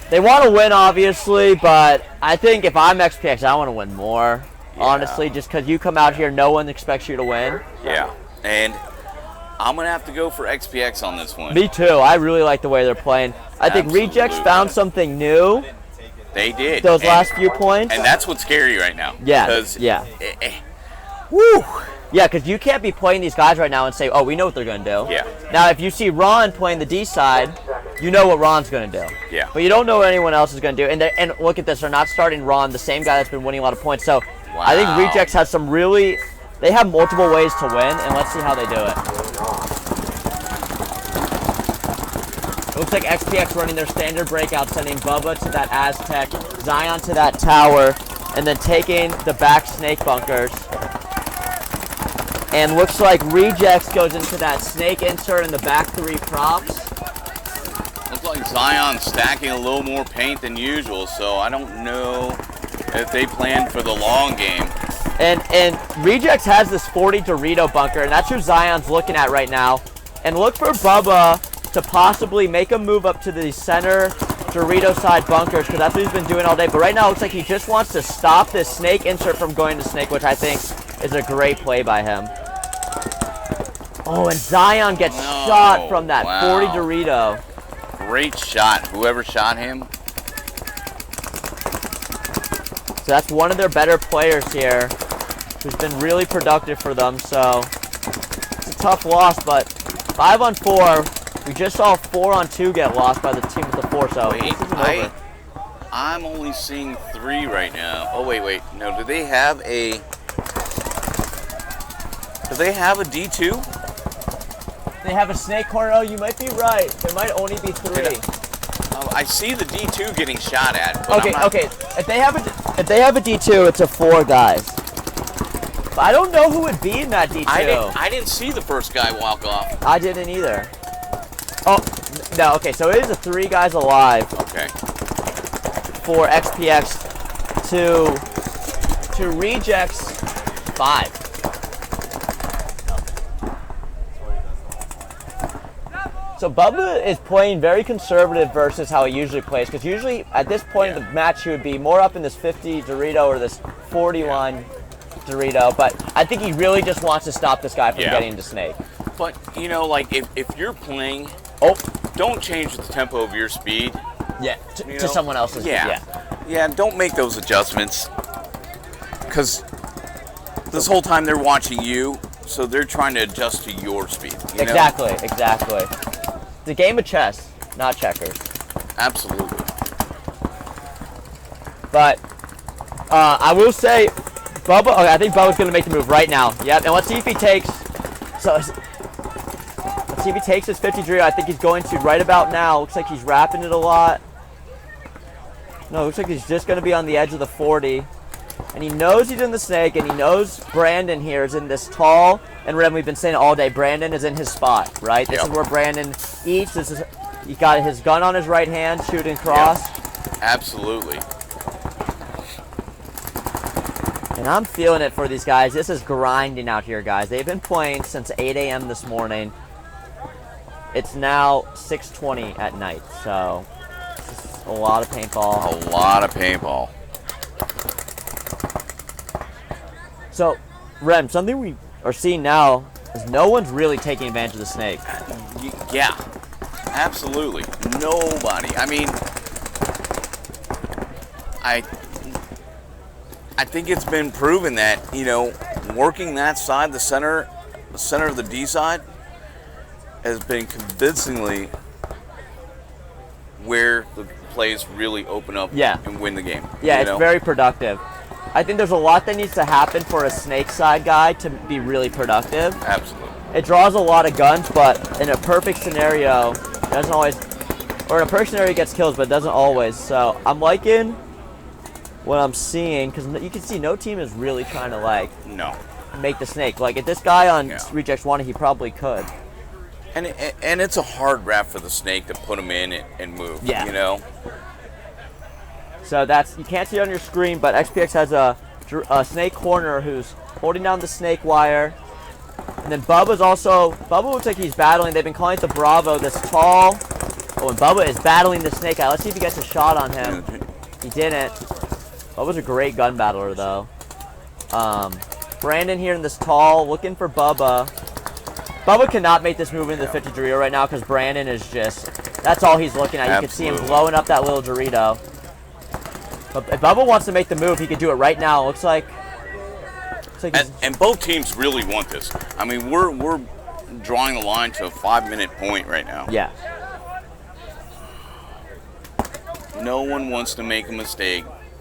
They want to win, obviously, but I think if I'm XPX, I want to win more. Yeah. Honestly, just because you come out here, no one expects you to win. Yeah, and I'm going to have to go for XPX on this one. Me too. I really like the way they're playing. I think Rejects found something new. They did. Those last few points. And that's what's scary right now. Yeah, because yeah. Woo! Yeah, because you can't be playing these guys right now and say, oh, we know what they're going to do. Yeah. Now, if you see Ron playing the D side, you know what Ron's going to do. Yeah. But you don't know what anyone else is going to do. And look at this. They're not starting Ron, the same guy that's been winning a lot of points. So I think Rejects has some really – they have multiple ways to win, and let's see how they do it. It looks like XPX running their standard breakout, sending Bubba to that Aztec, Zion to that tower, and then taking the back snake bunkers. And looks like Rejects goes into that snake insert in the back 3 props. Looks like Zion's stacking a little more paint than usual, so I don't know if they planned for the long game. And Rejects has this 40 Dorito bunker, and that's who Zion's looking at right now. And look for Bubba to possibly make a move up to the center Dorito side bunkers, because that's what he's been doing all day. But right now it looks like he just wants to stop this snake insert from going to snake, which I think is a great play by him. Oh, and Zion gets shot from that 40 Dorito. Great shot. Whoever shot him. So that's one of their better players here, who's been really productive for them. So it's a tough loss, but 5-on-4. We just saw 4-on-2 get lost by the team with the 4. So Wait, this isn't over. I'm only seeing 3 right now. Oh, wait. No, do they have a... Do they have a D2? They have a snake corner. Oh, you might be right. There might only be 3. I see the D2 getting shot at. But Okay. If they have a D2, it's a 4 guys. But I don't know who would be in that D2. I didn't see the first guy walk off. I didn't either. Oh no. Okay, so it is a 3 guys alive. Okay. For XPX to Rejects 5. So Bubba is playing very conservative versus how he usually plays, because usually at this point of the match he would be more up in this 50 Dorito or this 40 line Dorito, but I think he really just wants to stop this guy from getting into snake. But, you know, like, if you're playing, don't change the tempo of your speed. Yeah, to someone else's. Yeah, don't make those adjustments, because this whole time they're watching you, so they're trying to adjust to your speed. You know? Exactly. It's a game of chess, not checkers. Absolutely. But I will say, Bubba. Okay, I think Bubba's gonna make the move right now. Yep. And let's see if he takes. Let's see if he takes his 50 Dorito. I think he's going to right about now. Looks like he's wrapping it a lot. No, looks like he's just gonna be on the edge of the 40. And he knows he's in the snake, and he knows Brandon here is in this tall. And Rem, we've been saying all day, Brandon is in his spot, right? This is where Brandon eats. He got his gun on his right hand, shooting cross. Yep. Absolutely. And I'm feeling it for these guys. This is grinding out here, guys. They've been playing since 8 a.m. this morning. It's now 6:20 at night, so this is a lot of paintball. A lot of paintball. So, Rem, something we are seeing now is no one's really taking advantage of the snake. Yeah, absolutely. Nobody. I mean, I think it's been proven that, you know, working that side, the center of the D side, has been convincingly where the plays really open up and win the game. Yeah, it's very productive. I think there's a lot that needs to happen for a snake side guy to be really productive. Absolutely. It draws a lot of guns, but in a perfect scenario, it doesn't always, or in a perfect scenario it gets kills, but it doesn't always. So I'm liking what I'm seeing, because you can see no team is really trying to make the snake. Like if this guy on Rejects wanted, he probably could. And it's a hard wrap for the snake to put him in and move. Yeah. You know. So you can't see it on your screen, but XPX has a snake corner who's holding down the snake wire. And then Bubba looks like he's battling. They've been calling it the Bravo, this tall. Oh, and Bubba is battling the snake guy. Let's see if he gets a shot on him. He didn't. Bubba's a great gun battler, though. Brandon here in this tall, looking for Bubba. Bubba cannot make this move into the 50 Dorito right now because Brandon is that's all he's looking at. You can see him blowing up that little Dorito. But if Bubba wants to make the move, he could do it right now. Looks like Looks like And both teams really want this. I mean, we're drawing the line to a 5-minute point right now. yeah. No one wants to make a mistake.